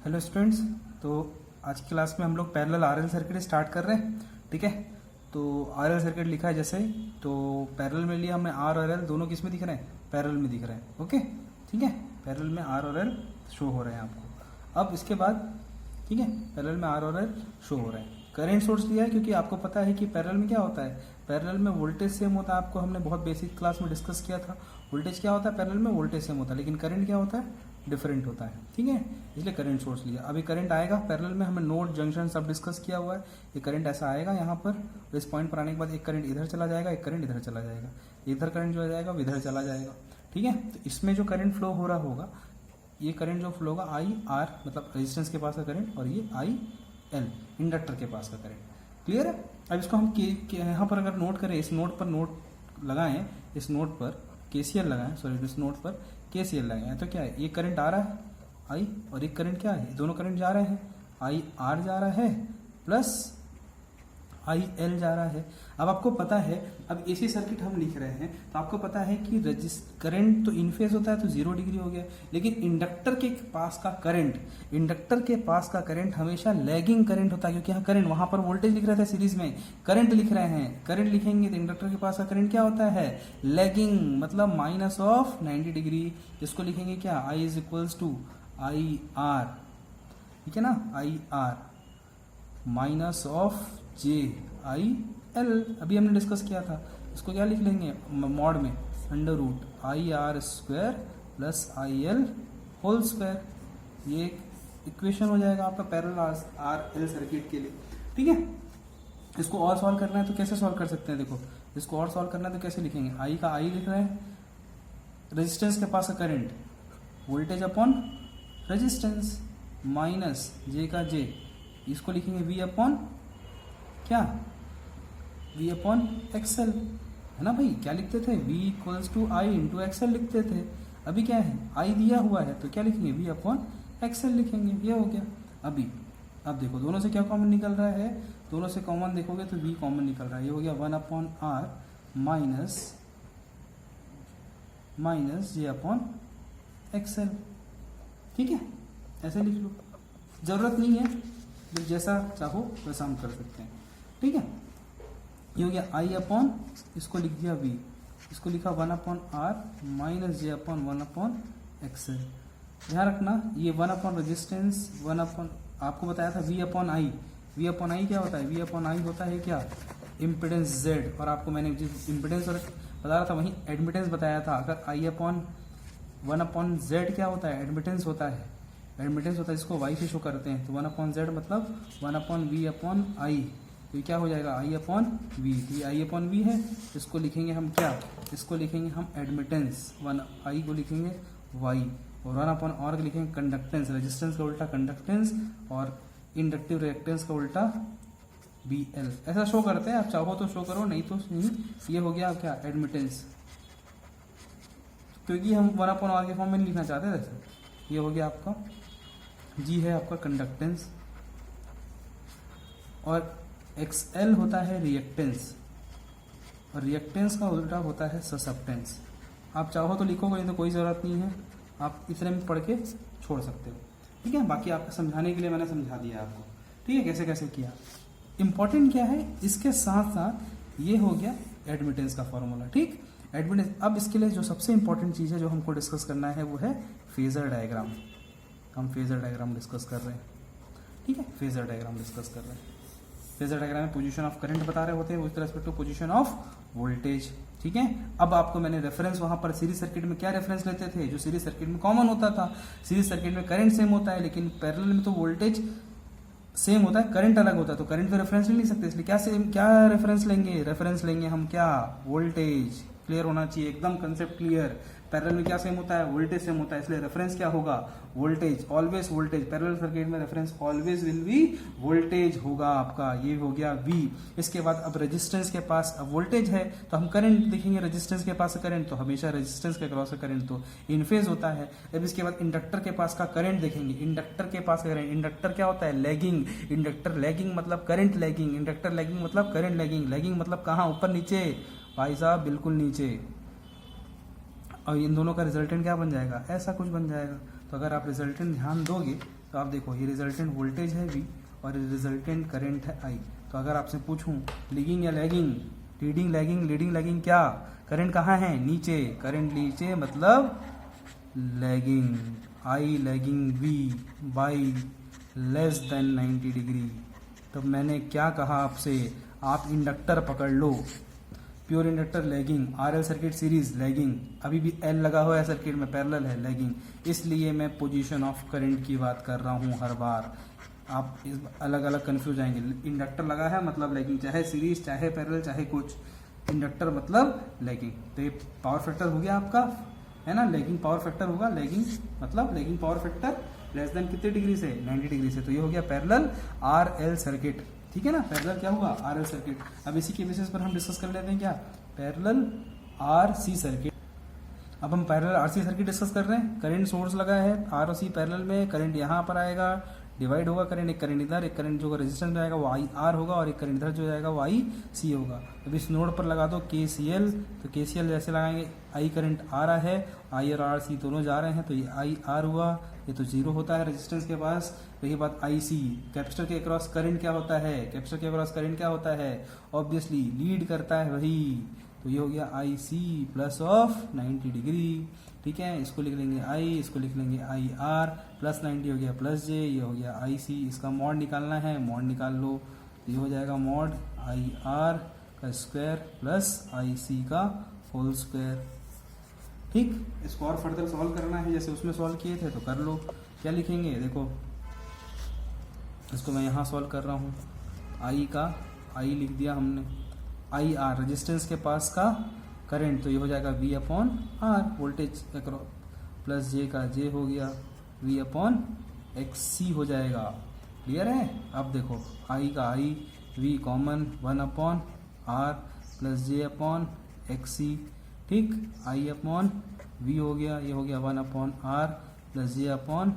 Hello students. तो आज की क्लास में हम लोग पैरेलल आरएल सर्किट स्टार्ट कर रहे हैं। ठीक है, तो आरएल सर्किट लिखा है जैसे, तो पैरेलल में लिया हमने आर और एल दोनों किस में दिख रहे हैं, पैरेलल में दिख रहे हैं। ओके, ठीक है, पैरेलल में आर और एल शो हो रहे हैं आपको। अब इसके बाद ठीक है, पैरेलल में आर और एल शो हो रहे हैं। करंट सोर्स लिया है क्योंकि आपको पता है कि पैरेलल में क्या होता है, पैरेलल में वोल्टेज सेम होता है। आपको हमने बहुत बेसिक क्लास में डिस्कस किया था, वोल्टेज क्या होता है पैरेलल में, वोल्टेज सेम होता है, लेकिन करंट क्या होता है, डिफरेंट होता है। ठीक है, इसलिए करंट सोर्स लिया। अभी करंट आएगा पैरेलल में, हमने नोड जंक्शन सब डिस्कस किया हुआ है। ये करंट ऐसा आएगा यहाँ पर, इस पॉइंट पर आने के बाद एक करंट इधर चला जाएगा, एक करंट इधर चला जाएगा, इधर करंट जो जाएगा वो इधर चला जाएगा। ठीक है, तो इसमें जो करंट फ्लो हो रहा होगा, ये करंट जो फ्लो होगा आई आर मतलब रेजिस्टेंस के पास का करंट, और ये आई एल इंडक्टर के पास का करंट। क्लियर है। अब इसको हम यहाँ पर अगर नोट करें, इस नोट पर नोट लगाएं, इस नोट पर केसीएल लगाएं, सॉरी इस नोट पर केसीएल लगाएं, तो क्या है, ये करंट आ रहा है आई, और एक करंट क्या है, दोनों करंट जा रहे हैं, आई आर जा रहा है प्लस आई एल जा रहा है। अब आपको पता है, अब एसी सर्किट हम लिख रहे हैं तो आपको पता है कि करंट तो इन फेज होता है तो 0 डिग्री हो गया, लेकिन इंडक्टर के पास का करंट, इंडक्टर के पास का करंट हमेशा लैगिंग करंट होता है, क्योंकि यहाँ करंट, वहां पर वोल्टेज लिख रहे थे सीरीज में, करंट लिख रहे हैं, करंट लिखेंगे तो इंडक्टर के पास का करंट क्या होता है, लैगिंग मतलब माइनस ऑफ 90 डिग्री। इसको लिखेंगे क्या, I is equals to I R, ठीक है ना, I R minus of J I L, अभी हमने डिस्कस किया था। इसको क्या लिख लेंगे मॉड में, under root I R square plus I L whole square. ये इक्वेशन हो जाएगा आपका पैरेलल आर एल सर्किट के लिए। ठीक है, इसको और सॉल्व करना है तो कैसे सॉल्व कर सकते हैं, देखो इसको और सॉल्व करना है तो कैसे लिखेंगे, आई का आई लिख रहे हैं, रेजिस्टेंस के पास का current voltage upon resistance minus J का जे, इसको लिखेंगे वी अपॉन क्या, वी अपॉन एक्सएल, है ना भाई। क्या लिखते थे, v equals to I into XL लिखते थे। अभी क्या है, आई दिया हुआ है तो क्या लिखेंगे, v अपॉन एक्सएल लिखेंगे, ये हो गया। अभी अब देखो दोनों से क्या कॉमन निकल रहा है, दोनों से कॉमन देखोगे तो v कॉमन निकल रहा है, ये हो गया 1 upon R minus minus J upon XL. ठीक है, ऐसे लिख लो, जरूरत नहीं है, जब जैसा चाहो वैसा हम कर सकते हैं। ठीक है, ये हो गया आई अपॉन, इसको लिख दिया v, इसको लिखा 1 upon R minus J upon 1 upon XL. ध्यान रखना ये 1 अपॉन रेजिस्टेंस, 1 अपॉन आपको बताया था v upon I, v upon I क्या होता है, v अपॉन आई होता है क्या, इम्पिडेंस z, और आपको मैंने जिस इम्पिडेंस और बता रहा था वहीं एडमिटेंस बताया था। अगर आई अपॉन 1 अपॉन जेड क्या होता है, एडमिटेंस होता है, एडमिटेंस होता है, इसको वाई से शो करते हैं, तो 1 अपॉन जेड मतलब 1 अपॉन वी अपॉन आई, तो ये क्या हो जाएगा, आई अपॉन वी, तो ये आई अपॉन वी है, इसको लिखेंगे हम क्या, इसको लिखेंगे हम एडमिटेंस, 1 आई को लिखेंगे वाई, और 1 अपॉन आर को लिखेंगे कंडक्टेंस, रेजिस्टेंस का उल्टा कंडक्टेंस, और इंडक्टिव रिएक्टेंस का उल्टा बी एल। ऐसा शो करते हैं, आप चाहो तो शो करो, नहीं तो नहीं। ये हो गया क्या, एडमिटेंस, क्योंकि हम 1 अपॉन आर के फॉर्म में नहीं लिखना चाहते वैसे। ये हो गया आपका जी है आपका कंडक्टेंस, और एक्सएल होता है रिएक्टेंस, और रिएक्टेंस का उल्टा होता है ससेप्टेंस। आप चाहो तो लिखोगे, नहीं तो कोई ज़रूरत नहीं है, आप इतने में पढ़ के छोड़ सकते हो। ठीक है, बाकी आपको समझाने के लिए मैंने समझा दिया आपको। ठीक है, कैसे कैसे किया, इंपॉर्टेंट क्या है, इसके साथ साथ ये हो गया एडमिटेंस का फॉर्मूला। ठीक, एडमिटेंस। अब इसके लिए जो सबसे इंपॉर्टेंट चीज़ है जो हमको डिस्कस करना है वो है फेजर डायग्राम। हम फेजर डायग्राम डिस्कस कर रहे हैं। ठीक है, फेजर डायग्राम डिस्कस कर रहे हैं। फेजर डायग्राम में पोजीशन ऑफ करंट बता रहे होते हैं with respect to position of voltage. ठीक है, अब आपको मैंने रेफरेंस, वहां पर सीरीज सर्किट में क्या रेफरेंस लेते थे, जो सीरीज सर्किट में कॉमन होता था। सीरीज सर्किट में करंट सेम होता है, लेकिन पैरेलल में तो वोल्टेज सेम होता है, करंट अलग होता है, तो करंट तो रेफरेंस नहीं ले सकते, इसलिए क्या रेफरेंस लेंगे, रेफरेंस लेंगे हम क्या, वोल्टेज। क्लियर होना चाहिए, एकदम कंसेप्ट क्लियर। पैरेलल में क्या सेम होता है, वोल्टेज सेम होता है, इसलिए रेफरेंस क्या होगा, voltage, always voltage. Parallel circuit में reference always will be voltage होगा आपका। ये हो गया V। इसके बाद अब रेजिस्टेंस के पास अब वोल्टेज है तो हम करंट देखेंगे, रेजिस्टेंस के पास करंट, तो हमेशा रेजिस्टेंस के क्रॉस का करंट तो इन फेज होता है। अब इसके बाद इंडक्टर के पास का करंट देखेंगे, इंडक्टर के पास करंट, इंडक्टर क्या होता है, लैगिंग, इंडक्टर लैगिंग मतलब करंट लैगिंग, इंडक्टर लैगिंग मतलब करंट लैगिंग। लैगिंग मतलब कहाँ, ऊपर नीचे भाई साहब, बिल्कुल नीचे। और इन दोनों का रिजल्टेंट क्या बन जाएगा, ऐसा कुछ बन जाएगा। तो अगर आप रिजल्टेंट ध्यान दोगे तो आप देखो ये रिजल्टेंट वोल्टेज है V और रिजल्टेंट करंट है I। तो अगर आपसे पूछूं लीडिंग या lagging, leading lagging, leading lagging क्या, करंट कहाँ है, नीचे, करंट नीचे मतलब lagging, I lagging V by less than 90 degree. तो मैंने क्या कहा आपसे, आप इंडक्टर पकड़ लो, pure inductor lagging, RL circuit series lagging, अभी भी एल लगा हुआ है सर्किट में, पैरेलल है लैगिंग, इसलिए मैं पोजीशन ऑफ करंट की बात कर रहा हूँ हर बार। आप इस अलग अलग कंफ्यूज आएंगे, इंडक्टर लगा है मतलब लैगिंग, चाहे सीरीज चाहे पैरेलल चाहे कुछ, इंडक्टर मतलब लैगिंग। तो ये पावर फैक्टर हो गया आपका, है ना, लैगिंग पावर फैक्टर होगा, लैगिंग मतलब lagging power factor less than कितने डिग्री से, 90 डिग्री से। तो ये हो गया पैरेलल आरएल सर्किट, ठीक है ना, पैरेलल क्या हुआ, आरएल सर्किट। अब इसी के बेसिस पर हम डिस्कस कर लेते हैं क्या, पैरेलल आरसी सर्किट। अब हम पैरेलल आरसी सर्किट डिस्कस कर रहे हैं, करंट सोर्स लगा है आर और सी पैरेलल में, करंट यहाँ पर आएगा, डिवाइड होगा करंट, एक करंट इधर, एक करंट जो रेजिस्टेंस में आएगा वो आई आर होगा, और एक करंट इधर जो जाएगा वो आई सी होगा। अब इस नोड पर लगा दो के सी एल, तो के सी एल जैसे लगाएंगे, आई करंट आ रहा है, आई और आर सी दोनों जा रहे हैं, तो ये आई आर हुआ, ये तो जीरो होता है रेजिस्टेंस के पास। रही बात आई सी, कैपेसिटर के अक्रॉस करंट क्या होता है, कैपेसिटर के अक्रॉस करंट क्या होता है, ऑब्वियसली लीड करता है वही, तो ये हो गया आई सी प्लस ऑफ 90 डिग्री, ठीक है। इसको लिख लेंगे आई, इसको लिख लेंगे आई आर, प्लस 90 हो गया प्लस जे, ये हो गया आई सी, इसका मॉड निकालना है, मॉड निकाल लो, तो ये हो जाएगा मॉड आई आर का स्क्वायर प्लस आई सी का होल स्क्वायर, ठीक। इसको और फर्दर सॉल्व करना है, जैसे उसमें सॉल्व किए थे तो कर लो। क्या लिखेंगे, देखो इसको मैं यहाँ सॉल्व कर रहा हूँ, आई का आई लिख दिया हमने, आई आर रेजिस्टेंस के पास का करंट, तो ये हो जाएगा V upon R, voltage across, plus J का जे हो गया, V अपॉन एक्स सी हो जाएगा, क्लियर है। अब देखो आई का I, V common 1 upon R plus J upon X C, ठीक, आई अपॉन V हो गया, ये हो गया 1 upon R plus J upon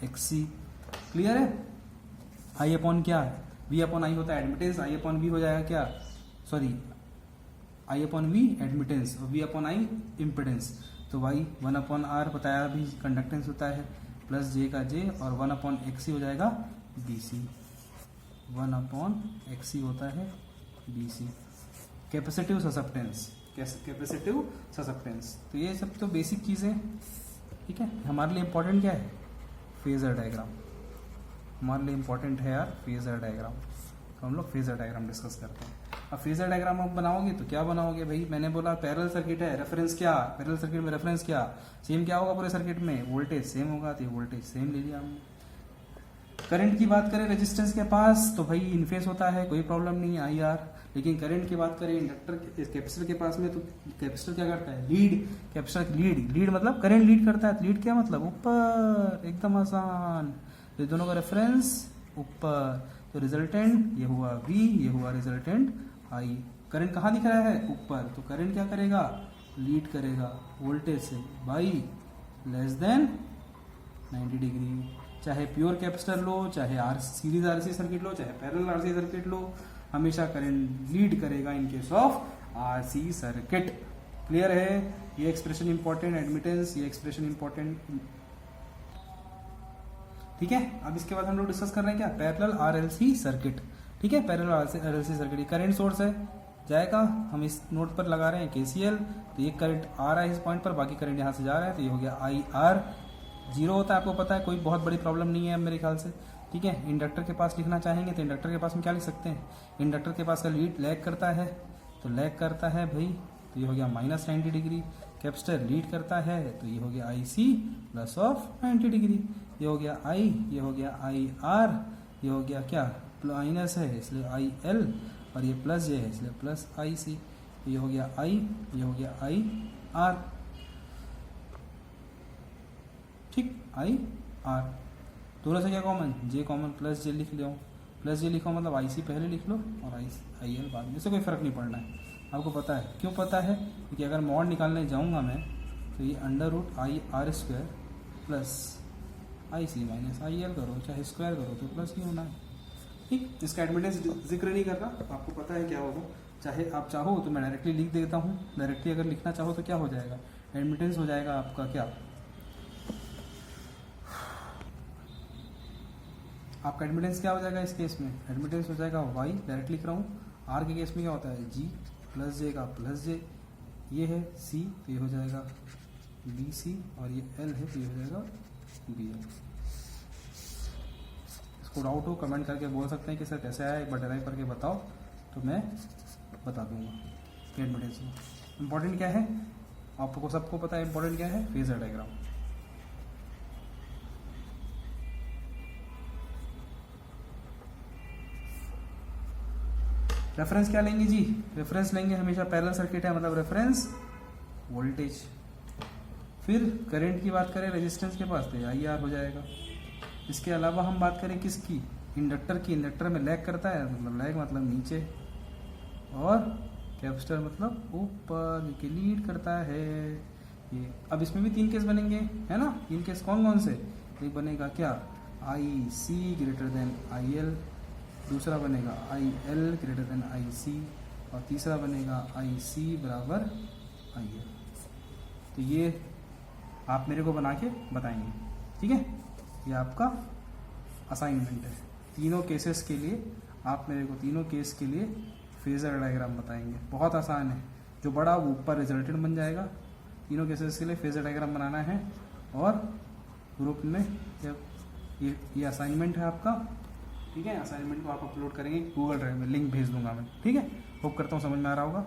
X C, clear है। आई अपॉन क्या है, V अपॉन आई होता है एडमिटेंस, आई अपॉन V हो जाएगा क्या, sorry I upon V admittance और वी अपॉन आई इम्पिडेंस, तो वाई 1 अपॉन आर बताया भी कंडक्टेंस होता है, प्लस जे का जे, और 1 अपॉन एक्स सी हो जाएगा B C, 1 upon X C होता है B C, capacitive susceptance, capacitive susceptance. तो ये सब तो बेसिक चीज़ें, ठीक है। हमारे लिए इम्पोर्टेंट क्या है, फेजर डायग्राम, हमारे लिए इम्पोर्टेंट है यार फेजर डायग्राम, तो हम लोग फेजर डायग्राम डिस्कस करते हैं। अब फेजर डायग्राम आप बनाओगे तो क्या बनाओगे भाई, मैंने बोला पैरेलल सर्किट है, रेफरेंस क्या, पैरेलल सर्किट में रेफरेंस क्या, सेम क्या होगा पूरे सर्किट में, वोल्टेज सेम होगा, तो ये वोल्टेज सेम ले लिया हमने। करंट की बात करें रेजिस्टेंस के पास, तो भाई इनफेस होता है, कोई प्रॉब्लम नहीं है आई आर। लेकिन करंट की बात करें इंडक्टर कैपेसिटर के पास में, तो कैपेसिटर क्या करता है, लीड, कैपेसिटर लीड मतलब करंट लीड करता है, लीड क्या मतलब ऊपर, एकदम आसान, तो दोनों का रेफरेंस ऊपर, तो रिजल्टेंट ये हुआ V, ये हुआ रिजल्टेंट I। करंट कहाँ दिख रहा है, ऊपर, तो करंट क्या करेगा, लीड करेगा वोल्टेज से बाई लेस देन 90 डिग्री। चाहे प्योर कैपेसिटर लो, चाहे आर सीरीज आरसी सर्किट लो, चाहे पैरेलल आरसी सर्किट लो, हमेशा करंट लीड करेगा in case of RC circuit, clear है। ये एक्सप्रेशन इंपॉर्टेंट, एडमिटेंस, ये एक्सप्रेशन इंपॉर्टेंट, ठीक है। अब इसके बाद हम लोग डिस्कस कर रहे हैं क्या, पैरेलल आरएलसी सर्किट, ठीक है। Parallel RLC circuit, current source है जाएगा, हम इस नोड पर लगा रहे हैं केसीएल, तो ये करंट आ रहा है इस पॉइंट पर, बाकी करंट यहाँ से जा रहा है, तो ये हो गया आई आर, जीरो होता है आपको पता है, कोई बहुत बड़ी प्रॉब्लम नहीं है मेरे ख्याल से, ठीक है। इंडक्टर के पास लिखना चाहेंगे तो इंडक्टर के पास में क्या लिख सकते हैं, इंडक्टर के पास का लीड लैग करता है, तो लैग करता है भाई, तो ये हो गया माइनस 90 डिग्री, कैपेसिटर लीड करता है, तो ये हो गया आई सी प्लस ऑफ 90 डिग्री, ये हो गया आई, ये हो गया आई आर, ये हो गया क्या माइनस है इसलिए आई एल, और ये प्लस जे है इसलिए प्लस आई सी, ये हो गया आई, ये हो गया आई आर, ठीक, आई आर, दोनों से क्या कॉमन, जे कॉमन, प्लस जे लिख लो, प्लस जे लिखो मतलब आई सी पहले लिख लो और आई एल बाद में, इससे कोई फर्क नहीं पड़ना है, आपको पता है क्यों पता है, क्योंकि अगर मॉड निकालने जाऊंगा मैं तो ये under root I R square plus I C minus I L करो, चाहे स्क्वायर करो तो प्लस ही होना है, ठीक। इसका एडमिटेंस जिक्र नहीं कर रहा, आपको पता है क्या होगा, चाहे आप चाहो तो मैं डायरेक्टली लिख देता हूँ, डायरेक्टली अगर लिखना चाहो तो क्या हो जाएगा, एडमिटेंस हो जाएगा आपका क्या, आपका एडमिटेंस क्या हो जाएगा इस केस में? एडमिटेंस हो जाएगा y, डायरेक्ट लिख रहा हूँ। r के केस में क्या होता है? g प्लस जे का प्लस जे, ये है c तो ये हो जाएगा बी सी, और ये l है तो ये हो जाएगा बी एल। इसको डाउट हो कमेंट करके बोल सकते हैं कि सर कैसे आया, एक बार ड्राइव करके बताओ तो मैं बता दूंगा। एडमिटेंस में इंपॉर्टेंट क्या है आपको सबको पता है, इंपॉर्टेंट क्या है? Phasor diagram. रेफरेंस क्या लेंगे जी? रेफरेंस लेंगे हमेशा पैरेलल सर्किट है मतलब रेफरेंस वोल्टेज। फिर करंट की बात करें रेजिस्टेंस के पास तो आई आर हो जाएगा। इसके अलावा हम बात करें किसकी? इंडक्टर की। इंडक्टर में लैग करता है, मतलब लैग मतलब नीचे, और कैपेसिटर मतलब ऊपर के लीड करता है ये। अब इसमें भी 3 केस बनेंगे, है ना? 3 केस कौन कौन से? एक बनेगा क्या? I C greater than I L, दूसरा बनेगा I L greater than I C, और तीसरा बनेगा आई सी बराबर आई एल। तो ये आप मेरे को बना के बताएंगे, ठीक है? ये आपका असाइनमेंट है। तीनों केसेस के लिए आप मेरे को तीनों केस के लिए फेजर डायग्राम बताएंगे। बहुत आसान है, जो बड़ा वो ऊपर रिजल्टेंट बन जाएगा। तीनों केसेस के लिए फेजर डायग्राम बनाना है, और ग्रुप में ये असाइनमेंट है आपका, ठीक है? असाइनमेंट को आप अपलोड करेंगे गूगल ड्राइव में, लिंक भेज दूंगा मैं, ठीक है? होप करता हूँ समझ में आ रहा होगा।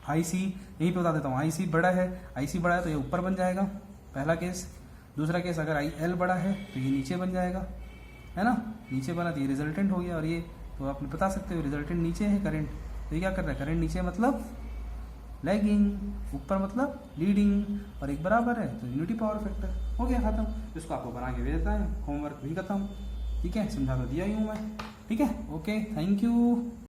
आई सी यहीं पे बता देता हूँ, आई सी बड़ा है, आई सी बड़ा है तो ये ऊपर बन जाएगा, पहला केस। दूसरा केस अगर आई एल बड़ा है तो ये नीचे बन जाएगा, है ना? नीचे बना तो ये रिजल्टेंट हो गया, और ये तो आप बता सकते हो रिजल्टेंट नीचे है करंट, तो ये क्या कर रहा है? करंट नीचे मतलब लैगिंग, ऊपर मतलब लीडिंग, और एक बराबर है तो यूनिटी पावर फैक्टर। हो गया खत्म। इसको आपको बना के भेज देता है, होमवर्क भी खत्म, ठीक है? समझा तो दिया ही हूँ मैं, ठीक है? Okay, thank you.